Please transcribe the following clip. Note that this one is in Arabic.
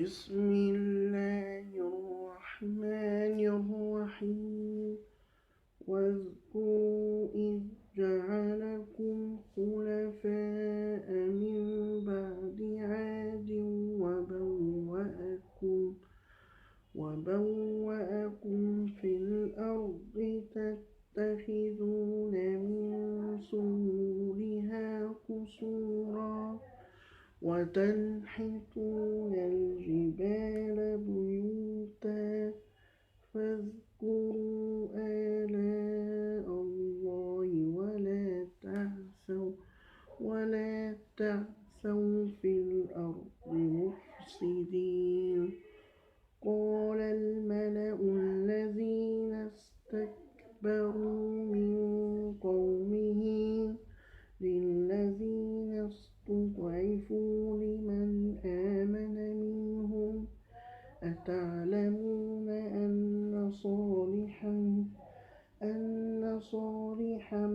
بسم الله الرحمن الرحيم واذكروا إذ جعلكم خلفاء من بعد عاد وبوأكم في الأرض تتخذون من سهولها قصورا وتنحتون الجبال بيوتا فاذكروا آلاء الله ولا تعثوا في الأرض مفسدين قال الملأ الذين استكبروا من قومه للذين استضعفوا لمن آمن منهم أتعلمون أن صالحا